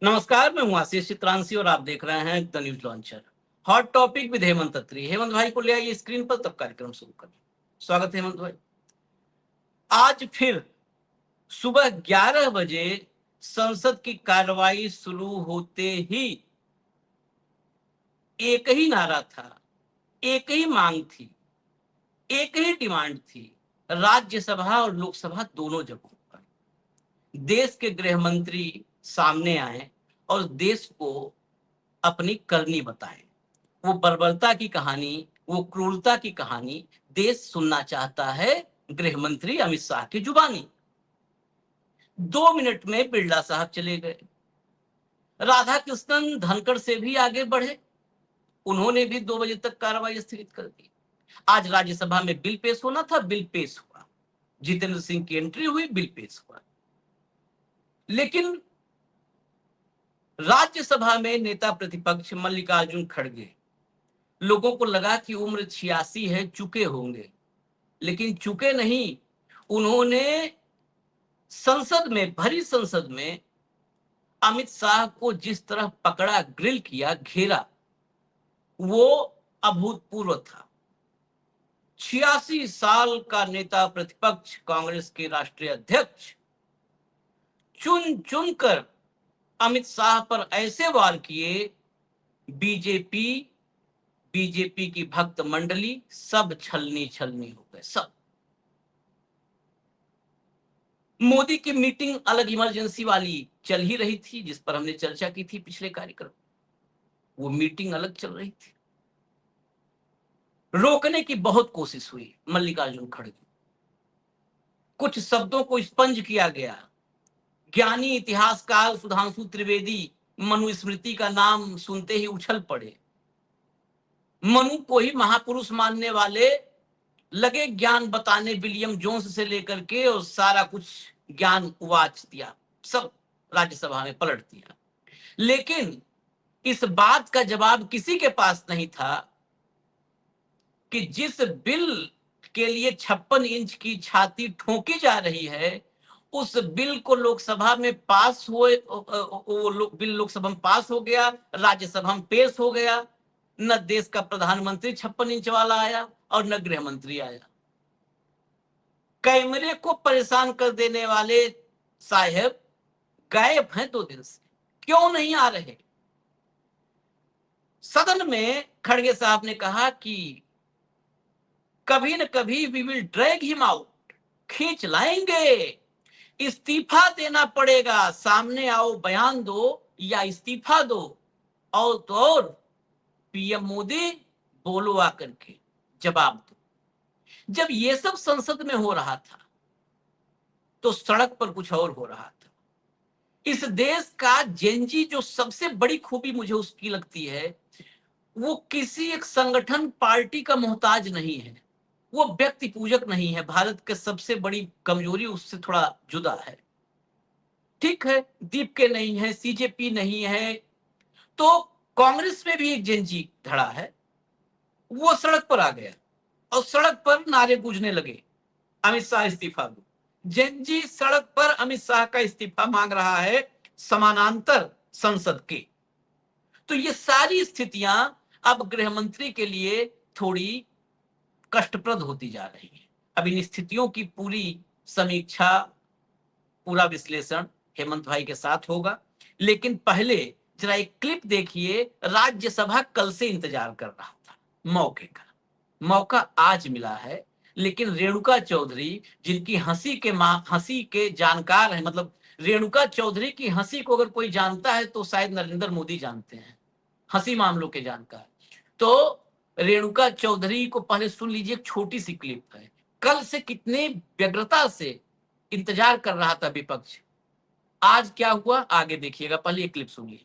नमस्कार, मैं हूं आशीष चित्रांशी और आप देख रहे हैं the News Launcher. Hot topic with Hemant Atri. Hemant भाई को ले आइए स्क्रीन पर, तब कार्यक्रम शुरू करें। स्वागत है हेमंत भाई। आज फिर सुबह 11 बजे संसद की कार्रवाई शुरू होते ही एक ही नारा था, एक ही मांग थी, एक ही डिमांड थी, राज्यसभा और लोकसभा दोनों जगहों पर देश के गृह मंत्री सामने आए और देश को अपनी करनी बताएं। वो बर्बरता की कहानी, वो क्रूरता की कहानी देश सुनना चाहता है गृह मंत्री अमित शाह की जुबानी। 2 मिनट में बिरला साहब चले गए। राधा कृष्णन धनखड़ से भी आगे बढ़े, उन्होंने भी 2 बजे तक कार्रवाई स्थगित कर दी। आज राज्यसभा में बिल पेश होना था, बिल पेश हुआ। जितेंद्र सिंह की एंट्री हुई, बिल पेश हुआ। लेकिन राज्यसभा में नेता प्रतिपक्ष मल्लिकार्जुन खड़गे, लोगों को लगा कि उम्र 86 है, चुके होंगे, लेकिन चुके नहीं। उन्होंने संसद में, भरी संसद में अमित शाह को जिस तरह पकड़ा, ग्रिल किया, घेरा, वो अभूतपूर्व था। 86 साल का नेता प्रतिपक्ष, कांग्रेस के राष्ट्रीय अध्यक्ष चुन चुनकर अमित शाह पर ऐसे वार किए, बीजेपी की भक्त मंडली सब छलनी छलनी हो गए। सब। मोदी की मीटिंग अलग इमरजेंसी वाली चल ही रही थी, जिस पर हमने चर्चा की थी पिछले कार्यक्रम। वो मीटिंग अलग चल रही थी। रोकने की बहुत कोशिश हुई मल्लिकार्जुन खड़गे, कुछ शब्दों को स्पंज किया गया। ज्ञानी इतिहासकार सुधांशु त्रिवेदी मनुस्मृति का नाम सुनते ही उछल पड़े। मनु को ही महापुरुष मानने वाले लगे ज्ञान बताने, विलियम जोन्स से लेकर के, और सारा कुछ ज्ञान उवाच दिया, सब राज्यसभा में पलट दिया। लेकिन इस बात का जवाब किसी के पास नहीं था कि जिस बिल के लिए 56 इंच की छाती ठोकी जा रही है, उस बिल को लोकसभा में पास हुए, बिल लोकसभा में पास हो गया, राज्यसभा में पेश हो गया। न देश का प्रधानमंत्री 56 इंच वाला आया और न गृह मंत्री आया। कैमरे को परेशान कर देने वाले साहब गायब हैं 2 दिन से, क्यों नहीं आ रहे? सदन में खड़गे साहब ने कहा कि कभी न कभी we will drag him out, खींच लाएंगे, इस्तीफा देना पड़ेगा, सामने आओ, बयान दो या इस्तीफा दो। और तो और पीएम मोदी बोलो आकर के, जवाब दो। जब ये सब संसद में हो रहा था तो सड़क पर कुछ और हो रहा था। इस देश का जेनजी जो सबसे बड़ी खूबी मुझे उसकी लगती है, वो किसी एक संगठन, पार्टी का मोहताज नहीं है, वो व्यक्ति पूजक नहीं है। भारत की सबसे बड़ी कमजोरी उससे थोड़ा जुदा है। ठीक है, दीप के नहीं है, सीजेपी नहीं है, तो कांग्रेस में भी एक जेनजी धड़ा है। वो सड़क पर आ गया और सड़क पर नारे गूंजने लगे, अमित शाह इस्तीफा दो। जेनजी सड़क पर अमित शाह का इस्तीफा मांग रहा है, समानांतर संसद के। तो ये सारी स्थितियां अब गृह मंत्री के लिए थोड़ी कष्टप्रद होती जा रही है। अब इन स्थितियों की पूरी समीक्षा, पूरा विश्लेषण हेमंत भाई के साथ होगा। लेकिन पहले जरा एक क्लिप देखिए। राज्यसभा कल से इंतजार कर रहा था मौके का, मौका आज मिला है। लेकिन रेणुका चौधरी, जिनकी हंसी के जानकार है, मतलब रेणुका चौधरी की हंसी को अगर कोई जानता है तो शायद नरेंद्र मोदी जानते हैं, हंसी मामलों के जानकार। तो रेणुका चौधरी को पहले सुन लीजिए, एक छोटी सी क्लिप है। कल से कितने व्यग्रता से इंतजार कर रहा था विपक्ष, आज क्या हुआ आगे देखिएगा, पहले एक क्लिप सुनिए।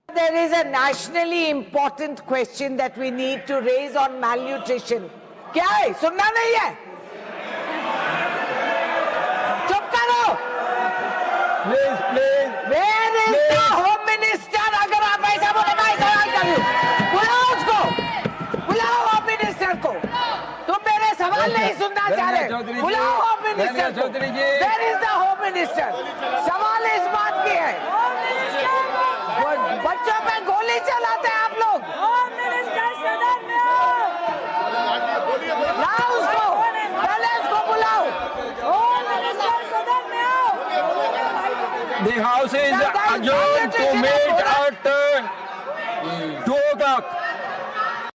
There is a nationally important question that we need to raise on malnutrition. क्या है? सुनना नहीं है? चुप करो। Please, please. Where is the Home Minister? अगर आप ऐसा बोलेगा, ऐसा सवाल कर रही हूँ। बुलाओ उसको, बुलाओ Home Minister को। तुम मेरे सवाल नहीं सुनना चाह रहे। बुलाओ Home Minister को। Where is the Home Minister? सवाल इस बात की है। नहीं चलाते आप लोग। होम मिनिस्टर सदन में आओ। लाओ उसको, पहले उसको बुलाओ। होम मिनिस्टर सदन में आओ। The house is adjourned to meet at 2 o'clock.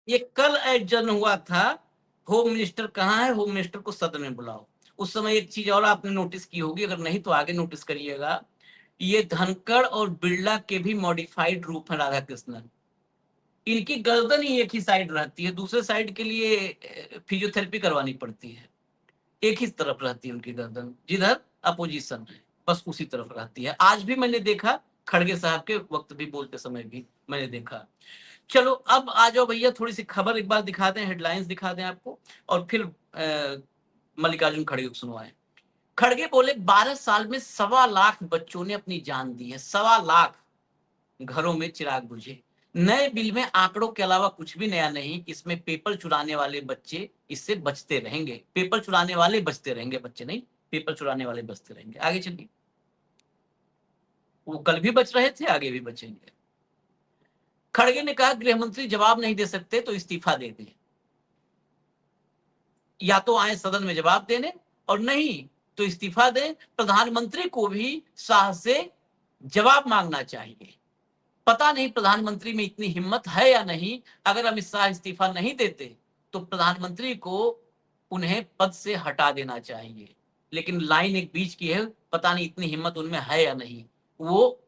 ये कल एडजर्न हुआ था। होम मिनिस्टर कहाँ है? होम मिनिस्टर को सदन में बुलाओ। उस समय एक चीज और आपने नोटिस की होगी, अगर नहीं तो आगे नोटिस करिएगा, ये धनखड़ और बिरला के भी मॉडिफाइड रूप है राधा कृष्णन। इनकी गर्दन ही एक ही साइड रहती है, दूसरे साइड के लिए फिजियोथेरेपी करवानी पड़ती है। एक ही तरफ रहती है उनकी गर्दन, जिधर अपोजिशन है बस उसी तरफ रहती है। आज भी मैंने देखा, खड़गे साहब के वक्त भी बोलते समय भी मैंने देखा। चलो अब आ जाओ भैया, थोड़ी सी खबर एक बार दिखा दें, हेडलाइंस दिखा दें आपको, और फिर मल्लिकार्जुन खड़गे को सुनवाएं। खड़गे बोले 12 साल में 1.25 लाख बच्चों ने अपनी जान दी है। 1.25 लाख घरों में चिराग बुझे। नए बिल में आंकड़ों के अलावा कुछ भी नया नहीं, इसमें पेपर चुराने वाले बच्चे इससे बचते रहेंगे। पेपर चुराने वाले बचते रहेंगे, बच्चे नहीं, पेपर चुराने वाले बचते रहेंगे। आगे चलिए, वो कल भी बच रहे थे, आगे भी बचेंगे। खड़गे ने कहा गृह मंत्री जवाब नहीं दे सकते तो इस्तीफा दे दें, या तो आए सदन में जवाब देने, और नहीं तो इस्तीफा दें। प्रधानमंत्री को भी साहस से जवाब मांगना चाहिए। पता नहीं प्रधानमंत्री में इतनी हिम्मत है या नहीं। अगर अमित शाह इस्तीफा नहीं देते तो प्रधानमंत्री को उन्हें पद से हटा देना चाहिए, लेकिन लाइन एक बीच की है, पता नहीं इतनी हिम्मत उनमें है या नहीं। वो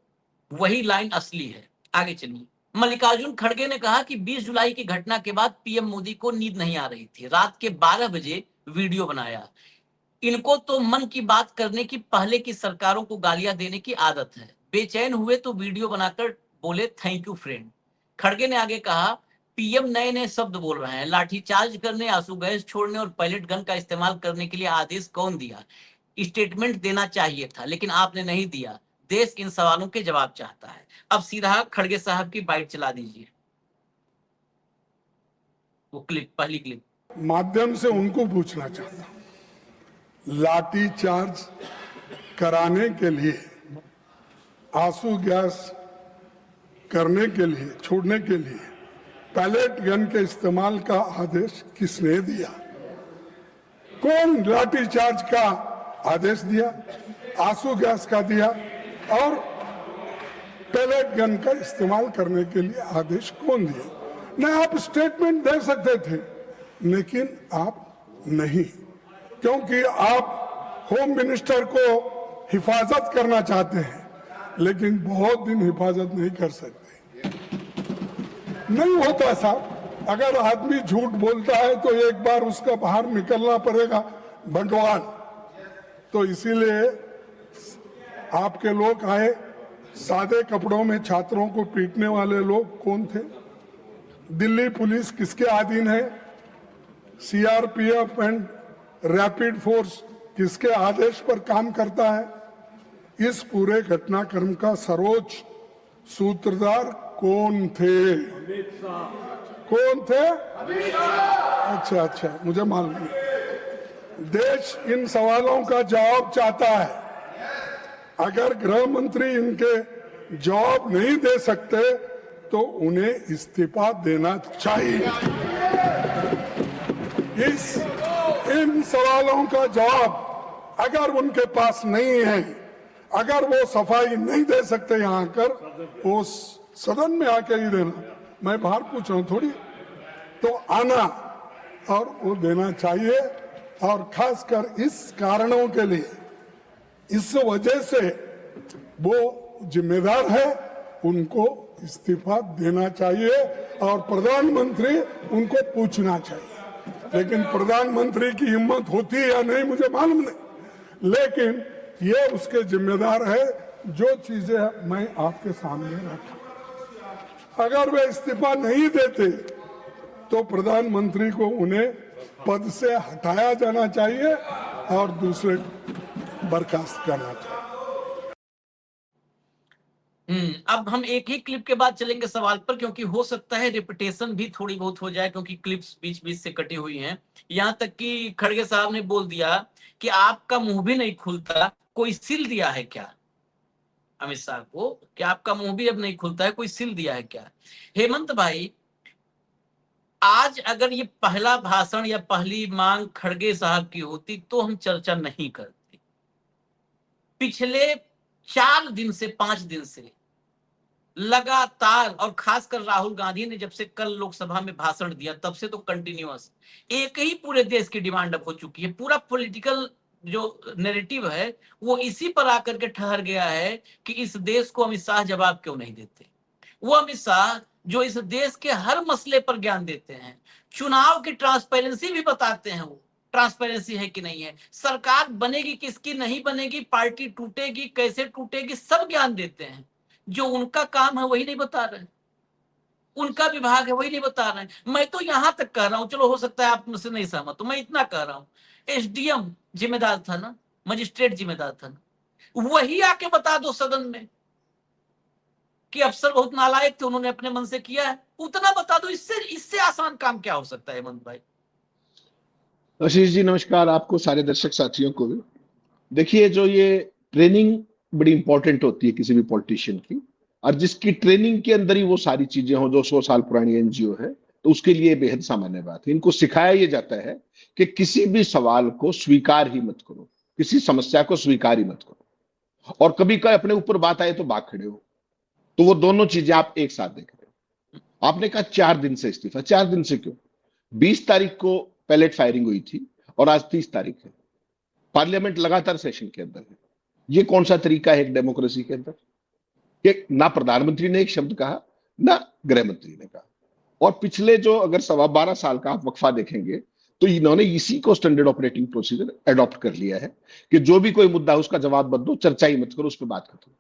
वही लाइन असली है। आगे चलिए। मल्लिकार्जुन खड़गे ने कहा कि 20 जुलाई की घटना के बाद पीएम मोदी को नींद नहीं आ रही थी, रात के 12 बजे वीडियो बनाया। इनको तो मन की बात करने की, पहले की सरकारों को गालियां देने की आदत है। बेचैन हुए तो वीडियो बनाकर बोले थैंक यू फ्रेंड। खड़गे ने आगे कहा पीएम नए नए शब्द बोल रहे हैं, लाठीचार्ज करने, आंसू गैस छोड़ने और पैलेट गन का इस्तेमाल करने के लिए आदेश कौन दिया? स्टेटमेंट देना चाहिए था, लेकिन आपने नहीं दिया। देश इन सवालों के जवाब चाहता है। अब सीधा खड़गे साहब की बाइट चला दीजिए, वो क्लिप, पहली क्लिप। माध्यम से उनको पूछना चाहता हूं, लाठी चार्ज कराने के लिए, आंसू गैस करने के लिए, छोड़ने के लिए पैलेट गन के इस्तेमाल का आदेश किसने दिया? कौन लाठी चार्ज का आदेश दिया, आंसू गैस का दिया और पैलेट गन का इस्तेमाल करने के लिए आदेश कौन दिया? न आप स्टेटमेंट दे सकते थे, लेकिन आप नहीं, क्योंकि आप होम मिनिस्टर को हिफाजत करना चाहते हैं, लेकिन बहुत दिन हिफाजत नहीं कर सकते। नहीं होता साहब, अगर आदमी झूठ बोलता है तो एक बार उसका बाहर निकलना पड़ेगा बंटवाल। तो इसीलिए आपके लोग आए, सादे कपड़ों में छात्रों को पीटने वाले लोग कौन थे? दिल्ली पुलिस किसके अधीन है? सीआरपीएफ एंड रैपिड फोर्स किसके आदेश पर काम करता है? इस पूरे घटनाक्रम का सर्वोच्च सूत्रधार कौन थे? कौन थे? अच्छा, मुझे मालूम नहीं। देश इन सवालों का जवाब चाहता है। अगर गृह मंत्री इनके जवाब नहीं दे सकते तो उन्हें इस्तीफा देना चाहिए। इन सवालों का जवाब अगर उनके पास नहीं है, अगर वो सफाई नहीं दे सकते यहाँ आकर, वो सदन में आके ही देना, मैं बाहर पूछ रहा हूँ थोड़ी, तो आना और वो देना चाहिए। और खासकर इस कारणों के लिए, इस वजह से वो जिम्मेदार है, उनको इस्तीफा देना चाहिए और प्रधानमंत्री उनको पूछना चाहिए। लेकिन प्रधानमंत्री की हिम्मत होती है या नहीं मुझे मालूम नहीं, लेकिन ये उसके जिम्मेदार है। जो चीजें मैं आपके सामने रखा, अगर वे इस्तीफा नहीं देते तो प्रधानमंत्री को उन्हें पद से हटाया जाना चाहिए और दूसरे बर्खास्त करना चाहिए। अब हम एक ही क्लिप के बाद चलेंगे सवाल पर, क्योंकि हो सकता है रिपीटेशन भी थोड़ी बहुत हो जाए, क्योंकि क्लिप्स बीच बीच से कटी हुई हैं। यहां तक कि खड़गे साहब ने बोल दिया कि आपका मुंह भी नहीं खुलता, कोई सिल दिया है क्या? अमित शाह को कि आपका मुंह भी अब नहीं खुलता है, कोई सिल दिया है क्या? हेमंत भाई, आज अगर ये पहला भाषण या पहली मांग खड़गे साहब की होती तो हम चर्चा नहीं करते। पिछले 4 दिन से 5 दिन से लगातार, और खासकर राहुल गांधी ने जब से कल लोकसभा में भाषण दिया तब से तो कंटिन्यूअस एक ही पूरे देश की डिमांड अब हो चुकी है। पूरा पॉलिटिकल जो नैरेटिव है वो इसी पर आकर के ठहर गया है कि इस देश को अमित शाह जवाब क्यों नहीं देते। वो अमित शाह जो इस देश के हर मसले पर ज्ञान देते हैं, चुनाव की ट्रांसपेरेंसी भी बताते हैं, वो ट्रांसपेरेंसी है कि नहीं है, सरकार बनेगी किसकी नहीं बनेगी, पार्टी टूटेगी कैसे टूटेगी, सब ज्ञान देते हैं। जो उनका काम है वही नहीं बता रहे, उनका विभाग है वही नहीं बता रहे हैं। मैं तो यहां तक कह रहा हूं, चलो हो सकता है आप मुझसे नहीं सहमत, तो मैं इतना कह रहा हूं, एसडीएम जिम्मेदार था ना, मजिस्ट्रेट जिम्मेदार था ना, वही आके बता दो सदन में कि अफसर बहुत नालायक थे, उन्होंने अपने मन से किया है, उतना बता दो। इससे आसान काम क्या हो सकता है हेमंत भाई? आशीष जी नमस्कार, आपको सारे दर्शक साथियों को भी। देखिए, जो ये ट्रेनिंग बड़ी इंपॉर्टेंट होती है किसी भी पॉलिटिशियन की, और जिसकी ट्रेनिंग के अंदर ही वो सारी चीजें हो जो 100 साल पुरानी एनजीओ है, तो उसके लिए बेहद सामान्य बात है। इनको सिखाया ये जाता है कि किसी भी सवाल को स्वीकार ही मत करो, किसी समस्या को स्वीकार ही मत करो, और कभी कभी अपने ऊपर बात आए तो भाग खड़े हो। तो वो दोनों चीजें आप एक साथ देख रहे हो। आपने कहा 4 दिन से इस्तीफा, 4 दिन से क्यों? 20 तारीख को पैलेट फायरिंग हुई थी और आज 30 तारीख है। पार्लियामेंट लगातार सेशन के अंदर है। ये कौन सा तरीका है एक डेमोक्रेसी के अंदर कि ना प्रधानमंत्री ने एक शब्द कहा, ना गृह मंत्री ने कहा। और पिछले जो अगर 12.25 साल का आप वक्फा देखेंगे तो इन्होंने इसी को स्टैंडर्ड ऑपरेटिंग प्रोसीजर अडॉप्ट कर लिया है कि जो भी कोई मुद्दा उसका जवाब मत दो, चर्चा ही मत करो, उस पर बात खत्म।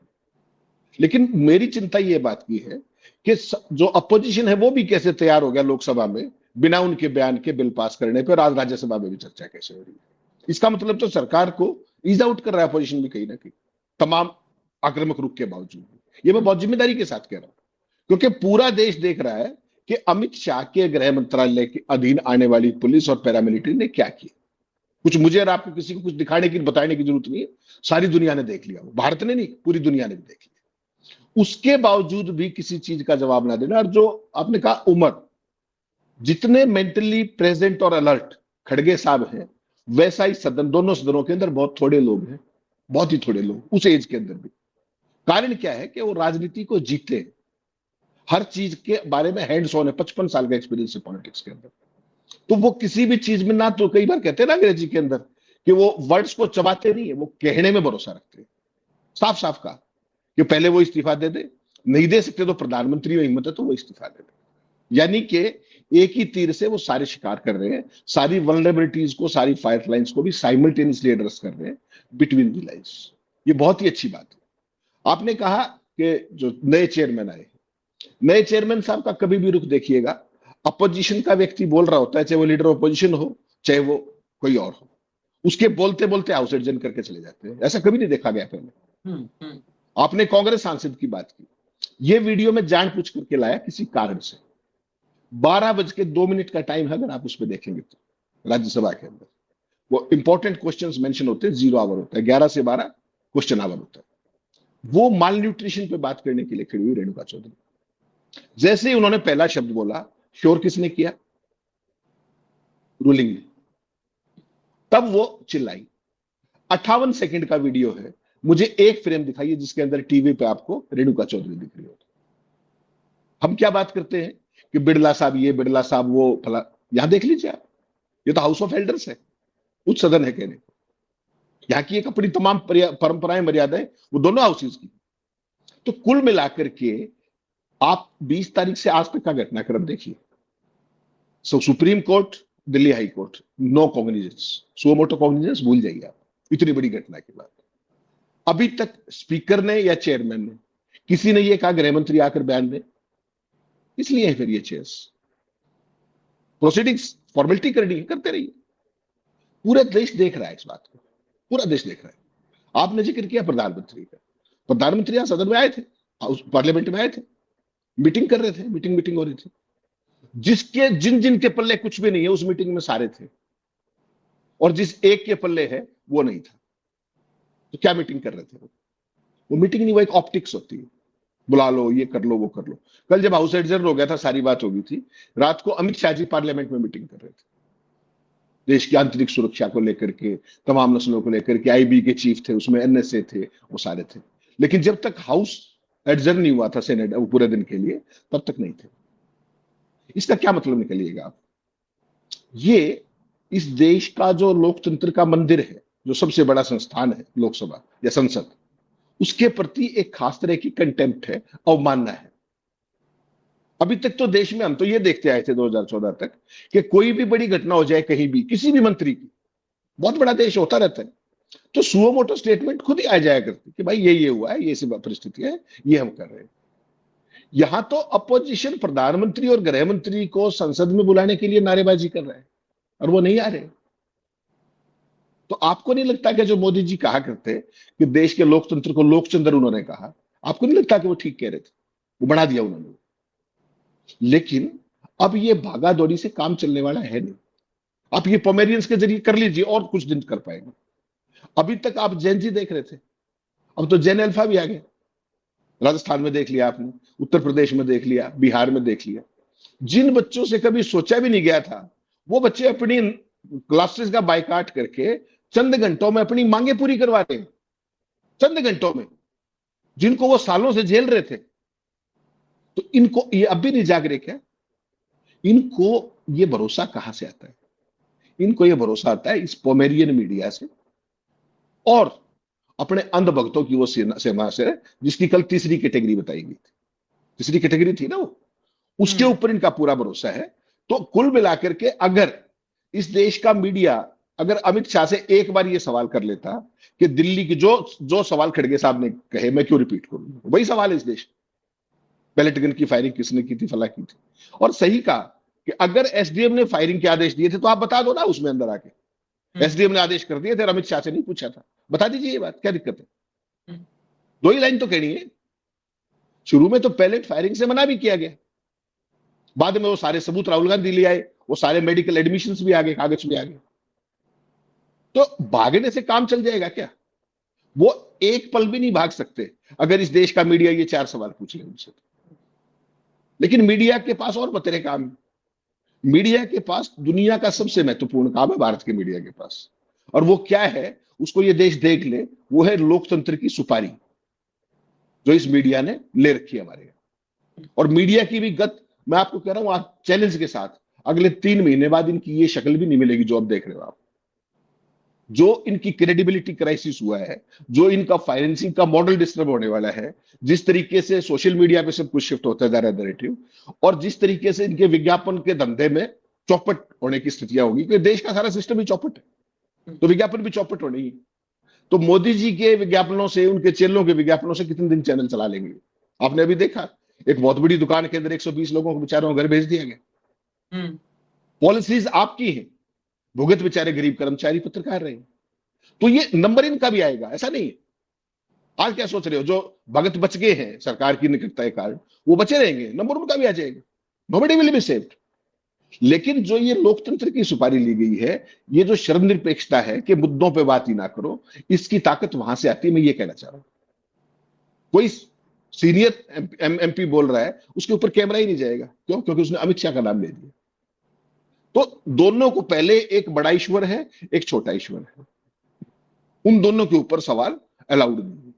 लेकिन मेरी चिंता ये बात की है कि जो अपोजिशन है वो भी कैसे तैयार हो गया लोकसभा में बिना उनके बयान के बिल पास करने पर, आज राज्यसभा में भी चर्चा कैसे हो रही है। इसका मतलब तो सरकार को ईज आउट कर रहा है अपोजिशन भी कहीं ना कहीं, तमाम आक्रामक रुख के बावजूद। ये मैं बहुत जिम्मेदारी के साथ कह रहा हूं, क्योंकि पूरा देश देख रहा है कि अमित शाह के गृह मंत्रालय के अधीन आने वाली पुलिस और पैरामिलिट्री ने क्या किया। कुछ मुझे और आपको किसी को कुछ दिखाने की बताने की जरूरत नहीं है, सारी दुनिया ने देख लिया, भारत ने नहीं पूरी दुनिया ने भी देख लिया। उसके बावजूद भी किसी चीज का जवाब ना देना। और जो आपने कहा उम्र, जितने मेंटली प्रेजेंट और अलर्ट खड़गे साहब हैं, वैसा ही सदन, दोनों सदनों के अंदर बहुत थोड़े लोग हैं, बहुत ही थोड़े लोग उस एज के अंदर भी। कारण क्या है कि वो राजनीति को जीते, हर चीज के बारे में हैंड्स ऑन है, 55 साल का एक्सपीरियंस है पॉलिटिक्स के अंदर। तो वो किसी भी चीज में ना, तो कई बार कहते हैं ना अंग्रेजी के अंदर कि वो वर्ड्स को चबाते नहीं है, वो कहने में भरोसा रखते हैं। साफ साफ कहा कि पहले वो इस्तीफा दे दे, नहीं दे सकते तो प्रधानमंत्री में हिम्मत है तो वो इस्तीफा दे दे। यानी कि एक ही तीर से वो सारे शिकार कर रहे हैं, सारी वल्नरेबिलिटीज को, सारी फायर लाइन्स को भी साइमल्टेनियसली एड्रेस कर रहे हैं बिटवीन द लाइन्स। ये बहुत ही अच्छी बात है। आपने कहा कि जो नए चेयरमैन आए, नए चेयरमैन साहब का कभी भी रुख देखिएगा, अपोजिशन का व्यक्ति बोल रहा होता है, चाहे वो लीडर अपोजिशन हो चाहे वो कोई और हो, उसके बोलते बोलते हाउस एडजन करके चले जाते हैं। ऐसा कभी नहीं देखा गया पहले। आपने कांग्रेस सांसद की बात की, ये वीडियो में जानबूझ करके लाया किसी कारण से। 12:02 का टाइम है, अगर आप उसमें देखेंगे तो राज्यसभा के अंदर वो इंपॉर्टेंट क्वेश्चंस मेंशन होते हैं, 0 आवर होता है, 11 से 12 क्वेश्चन आवर होता है। वो माल न्यूट्रिशन पे बात करने के लिए खड़ी हुई रेणुका चौधरी। जैसे ही उन्होंने पहला शब्द बोला, शोर किसने किया? रूलिंग ने। तब वो चिल्लाई। 58 सेकंड का वीडियो है, मुझे एक फ्रेम दिखाइए जिसके अंदर टीवी पे आपको रेणुका चौधरी दिख रही हो। हम क्या बात करते हैं कि बिड़ला साहब ये, बिड़ला साहब वो, फला। यहां देख लीजिए आप, ये तो हाउस ऑफ एल्डर्स है, उच्च सदन है कहने को। यहां की एक अपनी तमाम परंपराएं, मर्यादाएं, वो दोनों हाउसेज की। तो कुल मिलाकर के आप 20 तारीख से आज तक का घटनाक्रम देखिए। Supreme court, Delhi high court, no cognizance, suo motu cognizance भूल जाइए आप, इतनी बड़ी घटना के बाद। अभी तक स्पीकर ने या चेयरमैन ने, किसी ने यह कहा गृह मंत्री आकर बयान दें? इसलिए है फिर ये चेयर्स। प्रोसीडिंग्स फॉर्मेलिटी करनी है, करते रहिए। पूरा देश देख रहा है इस बात को, पूरा देश देख रहा है। आपने जिक्र किया प्रधानमंत्री का, प्रधानमंत्री यहां सदन में आए थे, पार्लियामेंट में आए थे, मीटिंग कर रहे थे, मीटिंग हो रही थी। जिसके जिन जिन के पल्ले कुछ भी नहीं है उस मीटिंग में सारे थे, और जिस एक के पल्ले है वो नहीं था। तो क्या मीटिंग कर रहे थे? वो मीटिंग नहीं, वो एक ऑप्टिक्स होती है, बुला लो, ये कर लो, वो कर लो। कल जब हाउस एडजर्न हो गया था, सारी बात हो गई थी, रात को अमित शाह जी पार्लियामेंट में मीटिंग कर रहे थे, देश की आंतरिक सुरक्षा को लेकर के, तमाम नस्लों को लेकर के। आईबी के चीफ थे उसमें, एनएसए थे, वो सारे थे। लेकिन जब तक हाउस एडजर्न नहीं हुआ था सेनेट पूरे दिन के लिए, तब तक नहीं थे। इसका क्या मतलब निकलिएगा आप? ये इस देश का जो लोकतंत्र का मंदिर है, जो सबसे बड़ा संस्थान है लोकसभा या संसद, उसके प्रति एक खास तरह की कंटेम्प्ट है, अवमानना है। अभी तक तो देश में हम तो ये देखते आए थे 2014 तक कि कोई भी बड़ी घटना हो जाए कहीं भी, किसी भी मंत्री की, बहुत बड़ा देश होता रहता है, तो सुओ मोटो स्टेटमेंट खुद ही आ जाया करती कि भाई ये हुआ है, ये सब परिस्थिति है, ये हम कर रहे हैं। यहां तो अपोजिशन प्रधानमंत्री और गृह मंत्री को संसद में बुलाने के लिए नारेबाजी कर रहा है और वो नहीं आ रहे। तो आपको नहीं लगता कि जो मोदी जी कहा करते कि देश के लोकतंत्र को लोकचंद्र उन्होंने कहा, आपको नहीं लगता कि वो ठीक कह रहे थे? वो बढ़ा दिया उन्होंने। लेकिन अब ये भागा दौड़ी से काम चलने वाला है नहीं। आप ये पोमेरियंस के जरिए कर लीजिए और कुछ दिन कर पाएंगे। अभी तक आप जैन जी देख रहे थे, अब तो जैन अल्फा भी आ गया। राजस्थान में देख लिया आपने, उत्तर प्रदेश में देख लिया, बिहार में देख लिया। जिन बच्चों से कभी सोचा भी नहीं गया था, वो बच्चे अपनी क्लासेस का बायकाट करके चंद घंटों में अपनी मांगे पूरी करवा रहे हैं, चंद घंटों में, जिनको वो सालों से झेल रहे थे। तो इनको ये अब भी नहीं जाग रहे क्या? इनको ये भरोसा कहां से आता है? इनको ये भरोसा आता है इस पोमेरियन मीडिया से और अपने अंध भक्तों की वो सेना से, जिसकी कल तीसरी कैटेगरी बताई गई थी। तीसरी कैटेगरी थी ना वो, उसके ऊपर इनका पूरा भरोसा है। तो कुल मिलाकर के अगर इस देश का मीडिया, अगर अमित शाह से एक बार ये सवाल कर लेता कि दिल्ली की जो सवाल खड़गे साहब ने कहे, मैं क्यों रिपीट करूं, वही सवाल है इस देश, पैलेट गन की फायरिंग किसने की थी, फला की थी। और सही कहा कि अगर एसडीएम ने फायरिंग के आदेश दिए थे तो आप बता दो ना उसमें अंदर आके, एसडीएम ने आदेश कर दिए थे, अमित शाह से नहीं पूछा था, बता दीजिए ये बात, क्या दिक्कत है? दो ही लाइन तो कहनी है। शुरू में तो पैलेट फायरिंग से मना भी किया गया, बाद में वो सारे सबूत राहुल गांधी ले आए, वो सारे मेडिकल एडमिशंस भी आ गए, कागज भी आ गए। तो भागने से काम चल जाएगा क्या? वो एक पल भी नहीं भाग सकते अगर इस देश का मीडिया ये 4 सवाल पूछे उनसे। लेकिन मीडिया के पास और बतेरे काम है। मीडिया के पास दुनिया का सबसे महत्वपूर्ण काम है भारत के मीडिया के पास, और वो क्या है उसको ये देश देख ले, वो है लोकतंत्र की सुपारी जो इस मीडिया ने ले रखी है हमारे यहाँ। और मीडिया की भी गत, मैं आपको कह रहा हूं आप चैलेंज के साथ, अगले 3 महीने बाद इनकी ये शक्ल भी नहीं मिलेगी जो अब देख रहे हो आप। जो इनकी क्रेडिबिलिटी क्राइसिस हुआ है, जो इनका फाइनेंसिंग का मॉडल डिस्टर्ब होने वाला है, जिस तरीके से सोशल मीडिया पे सब कुछ शिफ्ट होता जा रहा है नैरेटिव, और जिस तरीके से इनके विज्ञापन के धंधे में चौपट होने की स्थितियां होगी, क्योंकि देश का सारा सिस्टम ही चौपट है, तो विज्ञापन भी चौपट होने ही। तो मोदी जी के विज्ञापनों से, उनके चेलों के विज्ञापनों से कितने दिन चैनल चला लेंगे? आपने अभी देखा, एक बहुत बड़ी दुकान के अंदर 120 लोगों को बेचारों को घर भेज दिया गया। पॉलिसीज आपकी हैं, भुगत बेचारे गरीब कर्मचारी पत्रकार रहे। तो ये नंबर इनका भी आएगा, ऐसा नहीं है। आज क्या सोच रहे हो, जो भगत बच गए हैं सरकार की निकटता के कारण, वो बचे रहेंगे, नंबर उनका भी आ जाएगा, नोबडी विल बी सेव्ड। लेकिन जो ये लोकतंत्र की सुपारी ली गई है, ये जो शर्मनिरपेक्षता है कि मुद्दों पे बात ही ना करो, इसकी ताकत वहां से आती है। मैं ये कहना चाह रहा हूं, कोई सीनियर एमपी बोल रहा है, उसके ऊपर कैमरा ही नहीं जाएगा। क्यों? क्योंकि उसने अमित शाह का नाम ले दिया। तो दोनों को, पहले एक बड़ा ईश्वर है, एक छोटा ईश्वर है, उन दोनों के ऊपर सवाल अलाउड नहीं है।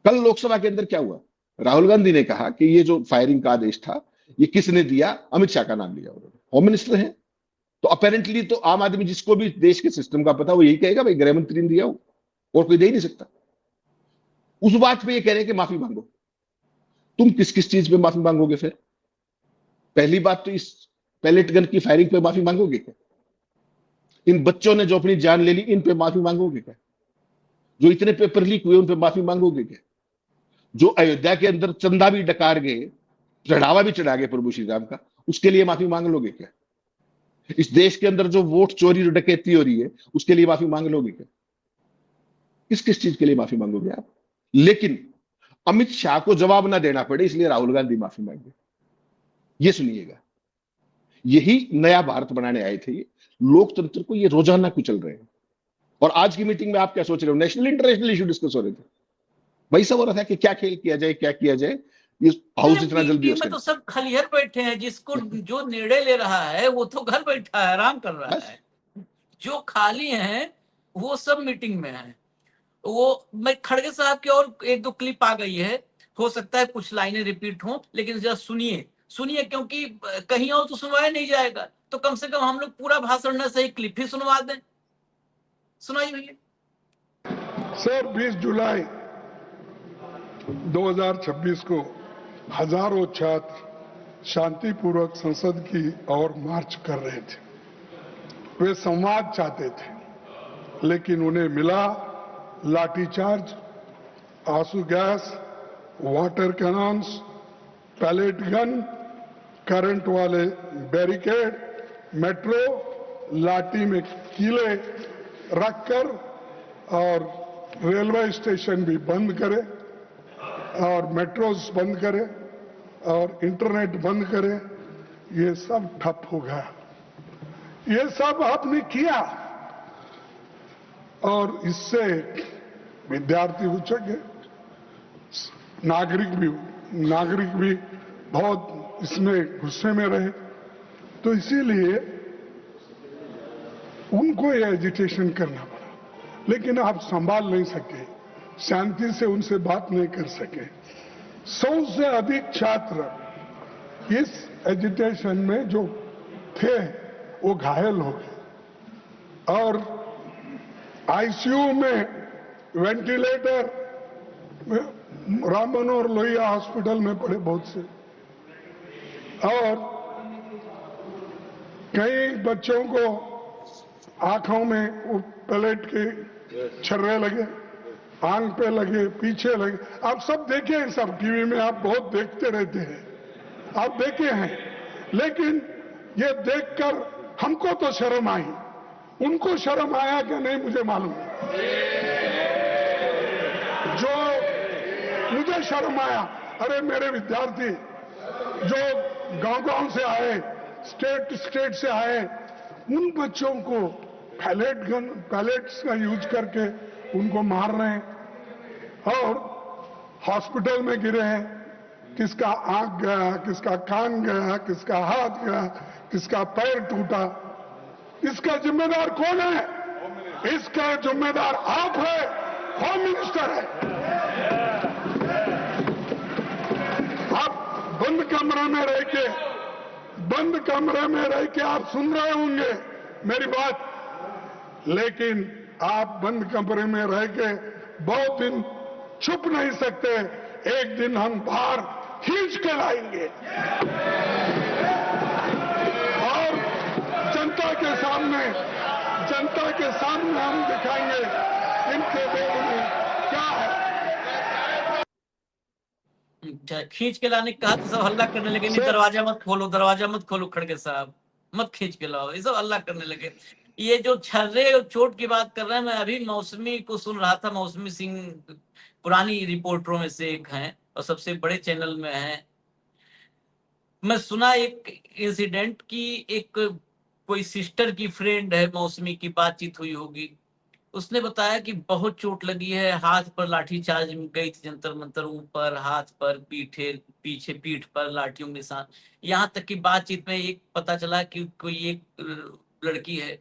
कल लोकसभा के अंदर क्या हुआ? राहुल गांधी ने कहा कि ये जो फायरिंग का आदेश था, ये किसने दिया? अमित शाह का नाम लिया उन्होंने, होम मिनिस्टर है। तो अपेरेंटली तो आम आदमी जिसको भी देश के सिस्टम का पता, वो यही कहेगा भाई गृह मंत्री ने दिया हो, और कोई दे ही नहीं सकता। उस बात पे ये कह रहे हैं कि माफी मांगो। तुम किस किस चीज पे माफी मांगोगे फिर? पहली बात तो इस पैलेट गन की फायरिंग पे माफी मांगोगे क्या? इन बच्चों ने जो अपनी जान ले ली, इन पे माफी मांगोगे क्या? जो इतने पेपर लीक हुए, उन पे माफी मांगोगे क्या? जो अयोध्या के अंदर चंदा भी डकार गए, चढ़ावा भी चढ़ा गए प्रभु श्री राम का, उसके लिए माफी मांग लोगे क्या? इस देश के अंदर जो वोट चोरी और डकैती हो रही है, उसके लिए माफी मांग लोगे क्या? किस किस चीज के लिए माफी मांगोगे आप? लेकिन अमित शाह को जवाब ना देना पड़े, इसलिए राहुल गांधी माफी मांगे। ये सुनिएगा, यही नया भारत बनाने आए थे ये। लोकतंत्र को ये रोजाना कुचल रहे हैं। और आज की मीटिंग में आप क्या सोच रहे हो? नेशनल इंटरनेशनल इशू डिस्कस हो रहे थे। वही सब हो रहा था कि क्या खेल किया जाए, क्या किया जाए, ये हाउस इतना जल्दी मीटिंग में तो सब खलिहर बैठे हैं, जिसको जो निर्णय ले रहा है वो तो घर बैठा है, आराम कर रहा बस है। जो खाली हैं वो सब मीटिंग में हैं। वो मैं खड़गे साहब की और एक दो क्लिप आ गई है, हो सकता है कुछ लाइनें रिपीट हों, लेकिन जरा सुनिए सुनिए, क्योंकि कहीं और तो सुनवाया नहीं जाएगा, तो कम से कम हम लोग पूरा भाषण न सही क्लिप ही सुनवा दें। सुनाइए भैया। सर 20 जुलाई 2026 को हजारों छात्र शांतिपूर्वक संसद की ओर मार्च कर रहे थे। वे संवाद चाहते थे, लेकिन उन्हें मिला लाठीचार्ज, आंसू gas, water cannons, pellet gun, current वाले बैरिकेड, मेट्रो लाठी में कीले रखकर और रेलवे स्टेशन भी बंद करे और मेट्रोस बंद करे और इंटरनेट बंद करे। ये सब ठप हो गया। ये सब आपने किया और इससे विद्यार्थी उचक गए, नागरिक भी बहुत इसमें गुस्से में रहे। तो इसीलिए उनको ये एजिटेशन करना पड़ा, लेकिन आप संभाल नहीं सके, शांति से उनसे बात नहीं कर सके। 100 से अधिक छात्र इस एजिटेशन में जो थे वो घायल हो गए और आईसीयू में वेंटिलेटर राम मनोहर लोहिया हॉस्पिटल में पड़े बहुत से, और कई बच्चों को आंखों में वो पैलेट के छर्रे लगे, आंख पे लगे, पीछे लगे। आप सब देखे हैं, सब टीवी में आप बहुत देखते रहते हैं, आप देखे हैं। लेकिन ये देखकर हमको तो शर्म आई, उनको शर्म आया कि नहीं मुझे मालूम। जो मुझे शर्म आया, अरे मेरे विद्यार्थी जो गांव-गांव से आए, स्टेट से आए, उन बच्चों को पैलेट्स का यूज करके उनको मार रहे हैं और हॉस्पिटल में गिरे हैं। किसका आंख गया, किसका कान गया, किसका हाथ गया, किसका पैर टूटा। इसका जिम्मेदार कौन है? इसका जिम्मेदार आप है, होम मिनिस्टर है। आप बंद कमरे में रह के आप सुन रहे होंगे मेरी बात, लेकिन आप बंद कमरे में रह के बहुत दिन छुप नहीं सकते। एक दिन हम बाहर खींच के लाएंगे और जनता के सामने हम दिखाएंगे इनके देश में क्या है। खींच के लाने का तो सब हल्ला करने लगे, नहीं दरवाजा मत खोलो खड़गे साहब, मत खींच के लाओ, ये सब हल्ला करने लगे। ये जो छर्रे और चोट की बात कर रहे हैं, मैं अभी मौसमी को सुन रहा था। मौसमी सिंह पुरानी रिपोर्टरों में से एक हैं और सबसे बड़े चैनल में हैं। मैं सुना एक इंसिडेंट की एक कोई सिस्टर की फ्रेंड है मौसमी की, बातचीत हुई होगी, उसने बताया कि बहुत चोट लगी है, हाथ पर लाठी चार्ज गई थी, जंतर मंतर, ऊपर हाथ पर, पीछे पीठ पर लाठियों के निशान। यहाँ तक कि बातचीत में एक पता चला कि कोई एक लड़की है,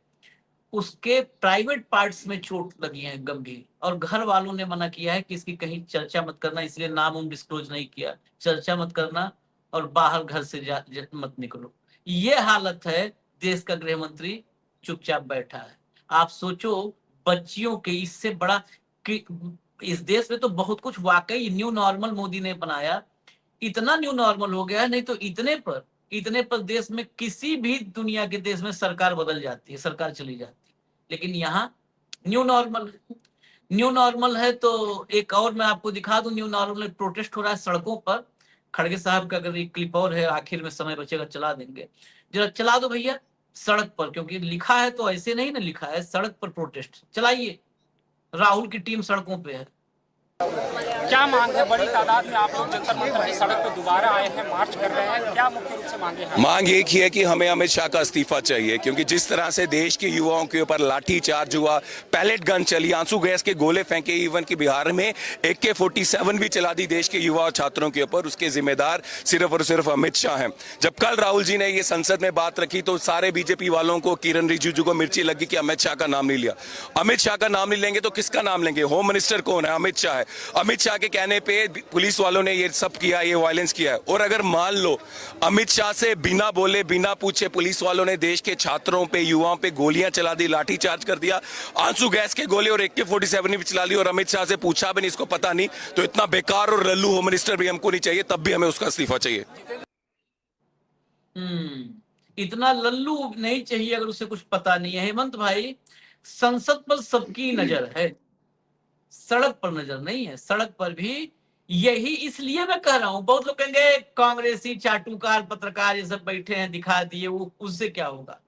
उसके प्राइवेट पार्ट्स में चोट लगी है गंभीर, और घर वालों ने मना किया है कि इसकी कहीं चर्चा मत करना, इसलिए नाम उन डिस्क्लोज नहीं किया, चर्चा मत करना और बाहर घर से मत निकलो। ये हालत है, देश का गृह मंत्री चुपचाप बैठा है। आप सोचो, बच्चियों के इससे बड़ा कि इस देश में तो बहुत कुछ वाकई न्यू नॉर्मल मोदी ने बनाया, इतना न्यू नॉर्मल हो गया, नहीं तो इतने पर देश में किसी भी दुनिया के देश में सरकार बदल जाती है, सरकार चली जाती है, लेकिन यहाँ न्यू नॉर्मल है। तो एक और मैं आपको दिखा दूं, न्यू नॉर्मल प्रोटेस्ट हो रहा है सड़कों पर। खड़गे साहब का अगर एक क्लिप और है, आखिर में समय बचेगा चला देंगे, जरा चला दो भैया। सड़क पर, क्योंकि लिखा है तो ऐसे नहीं ना लिखा है, सड़क पर प्रोटेस्ट चलाइए। राहुल की टीम सड़कों पे है। क्या मांग है? बड़ी तादाद में आप लोग जंतर मंतर की सड़क पर दोबारा आए हैं, मार्च कर रहे हैं, क्या मुख्य रूप से मांगे हैं? मांग एक ही है कि हमें अमित शाह का इस्तीफा चाहिए, क्योंकि जिस तरह से देश के युवाओं के ऊपर लाठी चार्ज हुआ, पैलेट गन चली, आंसू गैस के गोले फेंके, इवन कि बिहार में AK-47 भी चला दी देश के युवा और छात्रों के ऊपर, उसके जिम्मेदार सिर्फ और सिर्फ अमित शाह हैं। जब कल राहुल जी ने ये संसद में बात रखी तो सारे बीजेपी वालों को, किरण रिजिजू को मिर्ची लगी कि अमित शाह का नाम नहीं लिया। अमित शाह का नाम नहीं लेंगे तो किसका नाम लेंगे? होम मिनिस्टर कौन है? अमित शाह है। अमित शाह के कहने पे पुलिस वालों ने ये सब किया, ये वायलेंस किया है। और अगर मान लो अमित शाह से बिना बोले बिना पूछे पुलिस वालों ने देश के छात्रों पे, युवाओं पे गोलियां चला दी, लाठी चार्ज कर दिया, आंसू गैस के गोले और AK-47 भी चला ली, और अमित शाह से पूछा भी नहीं, इसको पता नहीं, तो इतना बेकार और लल्लू होम मिनिस्टर भी हमको नहीं चाहिए, तब भी हमें उसका इस्तीफा चाहिए। इतना लल्लू नहीं चाहिए अगर उसे कुछ पता नहीं है। हेमंत भाई, संसद पर सबकी नजर है, सड़क पर नजर नहीं है। सड़क पर भी यही, इसलिए मैं कह रहा हूं, बहुत लोग कहेंगे कांग्रेसी चाटुकार पत्रकार ये सब बैठे हैं, दिखा दिए, वो उससे क्या होगा।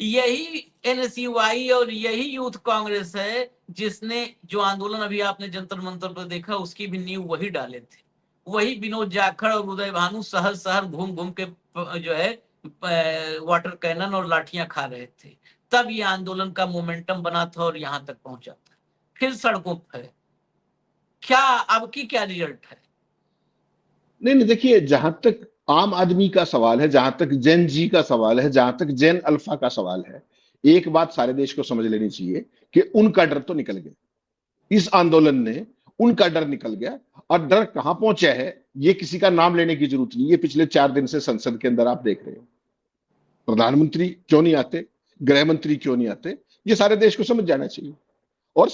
यही NSUI और यही यूथ कांग्रेस है जिसने जो आंदोलन अभी आपने जंतर मंतर पर देखा, उसकी भी नींव वही डाले थे। वही विनोद जाखड़ और उदय भानु शहर शहर घूम घूम के जो है वाटर कैनन और लाठियां खा रहे थे, तब ये आंदोलन का मोमेंटम बना था और यहां तक पहुंचा था। फिर सड़कों पर क्या अब की क्या रिजल्ट है? नहीं, देखिए, जहां तक आम आदमी का सवाल है, जहां तक जेन जी का सवाल है, जहां तक जेन अल्फा का सवाल है, एक बात सारे देश को समझ लेनी चाहिए कि उनका डर तो निकल गया। इस आंदोलन ने उनका डर निकल गया, और डर कहां पहुंचा है ये किसी का नाम लेने की जरूरत नहीं। ये पिछले 4 दिन से संसद के अंदर आप देख रहे हो, प्रधानमंत्री क्यों नहीं आते, गृह मंत्री क्यों नहीं आते, ये सारे देश को समझ जाना चाहिए। और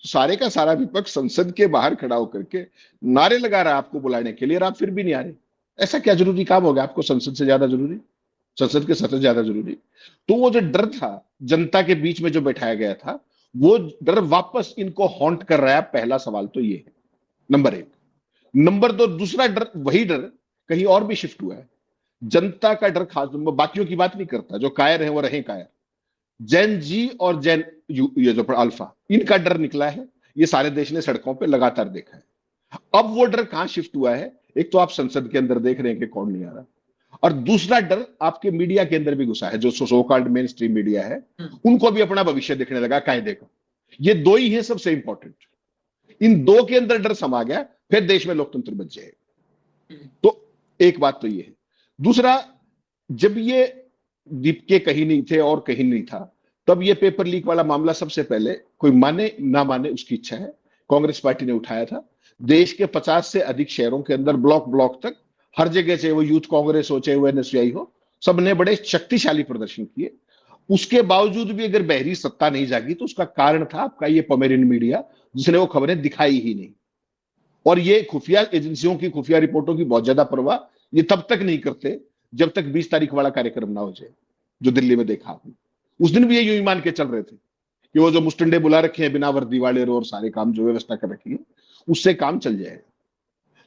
सारे का सारा विपक्ष संसद के बाहर खड़ा होकर के नारे लगा रहा है आपको बुलाने के लिए, और आप फिर भी नहीं आ रहे। ऐसा क्या जरूरी काम हो गया आपको संसद से ज्यादा जरूरी, संसद के सत्र ज्यादा जरूरी? तो वो जो डर था जनता के बीच में जो बैठाया गया था, वो डर वापस इनको हॉन्ट कर रहा है। पहला सवाल तो ये है, नंबर 1। नंबर 2, दूसरा डर, वही डर कहीं और भी शिफ्ट हुआ है। जनता का डर, खास बाकियों की बात नहीं करता, जो कायर है वो रहे कायर। जैन जी और जैन ये जो अल्फा, इनका डर निकला है, ये सारे देश ने सड़कों पे लगातार देखा है। अब वो डर कहां शिफ्ट हुआ है? एक तो आप संसद के अंदर देख रहे हैं कि कौन नहीं आ रहा, और दूसरा डर आपके मीडिया के अंदर भी घुसा है, जो so called main stream media है, उनको भी अपना भविष्य देखने लगा, कायदे का। ये 2 ही है सबसे इंपॉर्टेंट। इन 2 के अंदर डर समा गया, फिर देश में लोकतंत्र बच जाएगा। तो एक बात तो ये है। दूसरा, जब ये दीप के कहीं नहीं थे और कहीं नहीं था, तब ये पेपर लीक वाला मामला सबसे पहले, कोई माने ना माने उसकी इच्छा है, कांग्रेस पार्टी ने उठाया था। देश के 50 से अधिक शहरों के अंदर ब्लॉक तक हर जगह, चाहे वो यूथ कांग्रेस हो, चाहे वो NSUI हो, सबने बड़े शक्तिशाली प्रदर्शन किए। उसके बावजूद भी अगर बहरी सत्ता नहीं जागी, तो उसका कारण था आपका ये पोमेरियन मीडिया, जिसने वो खबरें दिखाई ही नहीं। और ये खुफिया एजेंसियों की खुफिया रिपोर्टों की बहुत ज्यादा परवाह ये तब तक नहीं करते जब तक 20 तारीख वाला कार्यक्रम ना हो जाए, जो दिल्ली में देखा आपने। उस दिन भी ये यूं ही मान के चल रहे थे कि वो जो मुस्टंडे बुला रखे हैं बिना वर्दी वाले, और सारे काम जो व्यवस्था कर रखी है, उससे काम चल जाएगा।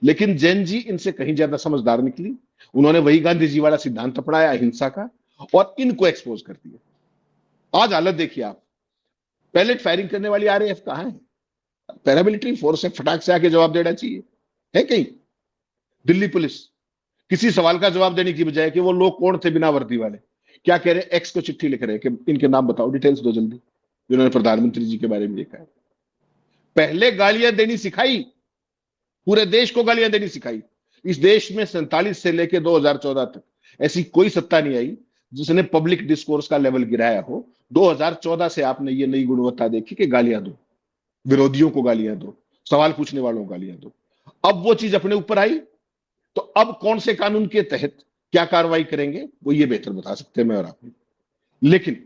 लेकिन जैन जी इनसे कहीं ज्यादा समझदार निकली। उन्होंने वही गांधी जी वाला सिद्धांत अपनाया अहिंसा का, और इनको एक्सपोज कर दिया। आज हालत देखिए आप, पैलेट फायरिंग करने वाली RAF कहां है? पैरामिलिट्री फोर्स है, फटाक से आके जवाब देना चाहिए, है कहीं? दिल्ली पुलिस किसी सवाल का जवाब देने की बजाय कि वो लोग कौन थे बिना वर्दी वाले, क्या कह रहे हैं, X को चिट्ठी लिख रहे हैं कि इनके नाम बताओ, डिटेल्स दो जल्दी, जिन्होंने प्रधानमंत्री जी के बारे में लिखा है। पहले गालियां देनी सिखाई, पूरे देश को गालियां देनी सिखाई। इस देश में 47 से लेकर 2014 तक ऐसी कोई सत्ता नहीं आई जिसने पब्लिक डिस्कोर्स का लेवल गिराया हो। 2014 से आपने ये नई गुणवत्ता देखी कि गालियां दो, विरोधियों को गालियां दो, सवाल पूछने वालों को गालियां दो। अब वो चीज अपने ऊपर आई, तो अब कौन से कानून के तहत क्या कार्रवाई करेंगे वो ये बेहतर बता सकते हैं मैं और आप। लेकिन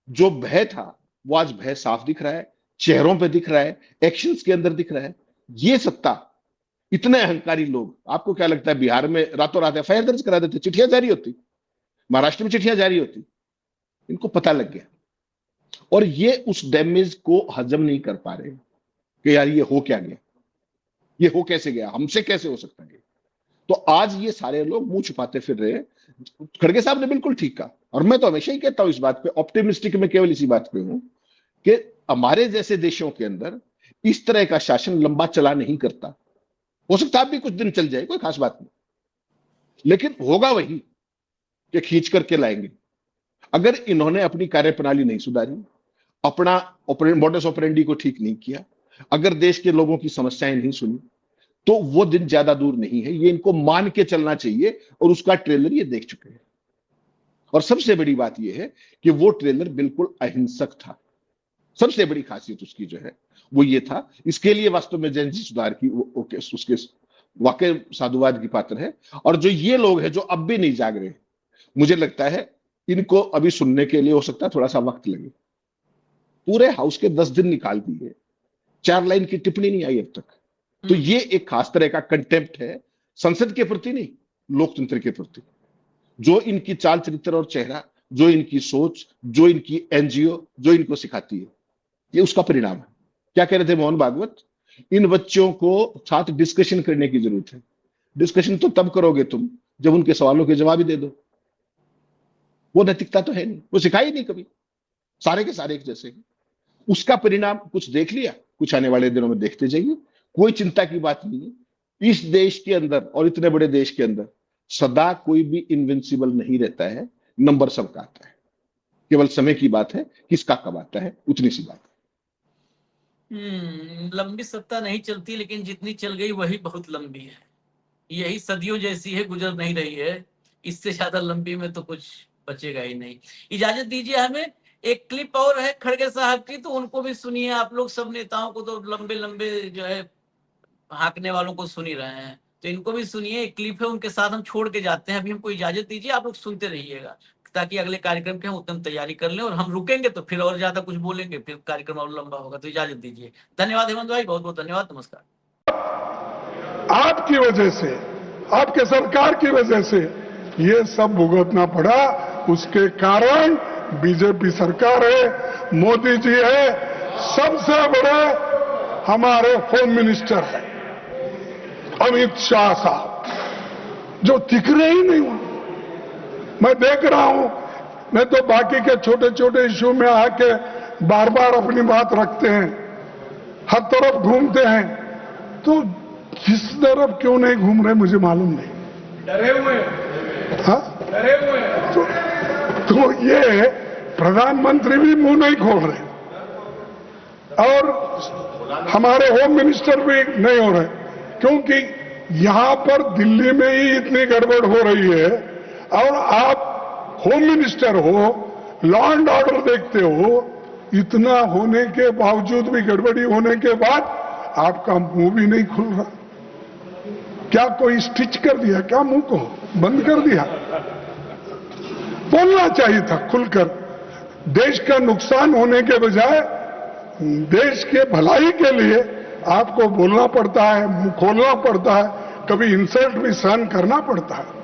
जो भय था वो आज भय साफ दिख रहा है, चेहरों पे दिख रहा है, एक्शंस के अंदर दिख रहा है। ये सत्ता, इतने अहंकारी लोग, आपको क्या लगता है बिहार में रातों रात FIR दर्ज करा देते, चिट्ठियां जारी होती, महाराष्ट्र में चिट्ठियां जारी होती? इनको पता लग गया, और ये उस डैमेज को हजम नहीं कर पा रहे कि यार ये हो क्या गया, ये हो कैसे गया, हमसे कैसे हो सकता है। तो आज ये सारे लोग मुंह छुपाते फिर रहे हैं। खड़गे साहब ने बिल्कुल ठीक कहा, और मैं तो हमेशा ही कहता हूं इस बात पे, ऑप्टिमिस्टिक में केवल इसी बात पे हूं कि हमारे जैसे देशों के अंदर इस तरह का शासन लंबा चला नहीं करता। हो सकता है भी कुछ दिन चल जाए, कोई खास बात नहीं, लेकिन होगा वही कि खींच करके लाएंगे। अगर इन्होंने अपनी कार्यप्रणाली नहीं सुधारी, अपना मॉडस ऑपरेंडी को ठीक नहीं किया, अगर देश के लोगों की समस्याएं नहीं सुनी, तो वो दिन ज्यादा दूर नहीं है। ये इनको मान के चलना चाहिए, और उसका ट्रेलर ये देख चुके हैं। और सबसे बड़ी बात यह है कि वो ट्रेलर बिल्कुल अहिंसक था। सबसे बड़ी खासियत उसकी जो है वो ये था। इसके लिए वास्तव में जेन जी सुधार की उसके वाकई साधुवाद की पात्र है। और जो ये लोग हैं जो अब भी नहीं जाग रहे, मुझे लगता है इनको अभी सुनने के लिए हो सकता है थोड़ा सा वक्त लगे। पूरे हाउस के 10 दिन निकाल दिए, 4 लाइन की टिप्पणी नहीं आई अब तक। तो ये एक खास तरह का कंटेम्प्ट है, संसद के प्रति नहीं, लोकतंत्र के प्रति। जो इनकी चाल चरित्र और चेहरा, जो इनकी सोच, जो इनकी एनजीओ जो इनको सिखाती है, ये उसका परिणाम है। क्या कह रहे थे मोहन भागवत? इन बच्चों को साथ डिस्कशन करने की जरूरत है। डिस्कशन तो तब करोगे तुम जब उनके सवालों के जवाब ही दे दो। वो नैतिकता तो है नहीं, वो सिखाई नहीं कभी, सारे के सारे एक जैसे। उसका परिणाम कुछ देख लिया, कुछ आने वाले दिनों में देखते जाइए। कोई चिंता की बात नहीं है। इस देश के अंदर और इतने बड़े देश के अंदर सदा कोई भी इनविंसिबल नहीं रहता है। नंबर सबका आता है, केवल समय की बात है किसका कब आता है, उतनी सी बात है। लंबी सत्ता नहीं चलती, लेकिन जितनी चल गई वही बहुत लंबी है। यही सदियों जैसी है, गुजर नहीं रही है। इससे ज्यादा लंबी में तो कुछ बचेगा ही नहीं। इजाजत दीजिए हमें, एक क्लिप और है खड़गे साहब की, तो उनको भी सुनिए आप लोग। सब नेताओं को तो लंबे लंबे जो है हाँकने वालों को सुन ही रहे हैं, तो इनको भी सुनिए। एक क्लिप है, उनके साथ हम छोड़ के जाते हैं। अभी हमको इजाजत दीजिए, आप लोग सुनते रहिएगा, ताकि अगले कार्यक्रम की हम उत्तम तैयारी कर लें। और हम रुकेंगे तो फिर और ज्यादा कुछ बोलेंगे, फिर कार्यक्रम और लंबा होगा। तो इजाजत दीजिए। धन्यवाद हेमंत भाई, बहुत बहुत धन्यवाद, नमस्कार। आपकी वजह से, आपके सरकार की वजह से ये सब भुगतना पड़ा। उसके कारण बीजेपी सरकार है, मोदी जी है, सबसे बड़े हमारे होम मिनिस्टर है अमित शाह साहब, जो दिख रहे ही नहीं हुआ। मैं देख रहा हूं, मैं तो बाकी के छोटे छोटे इश्यू में आके बार बार अपनी बात रखते हैं, हर तरफ घूमते हैं, तो जिस तरफ क्यों नहीं घूम रहे मुझे मालूम नहीं। डरे हुए हाँ, डरे हुए तो ये प्रधानमंत्री भी मुंह नहीं खोल रहे और हमारे होम मिनिस्टर भी नहीं हो रहे, क्योंकि यहां पर दिल्ली में ही इतनी गड़बड़ हो रही है और आप होम मिनिस्टर हो, लॉ एंड ऑर्डर देखते हो। इतना होने के बावजूद भी, गड़बड़ी होने के बाद आपका मुंह भी नहीं खुल रहा। क्या कोई स्टिच कर दिया क्या? मुंह को बंद कर दिया? बोलना चाहिए था खुलकर। देश का नुकसान होने के बजाय देश के भलाई के लिए आपको बोलना पड़ता है, मुंह खोलना पड़ता है, कभी इंसल्ट भी सहन करना पड़ता है।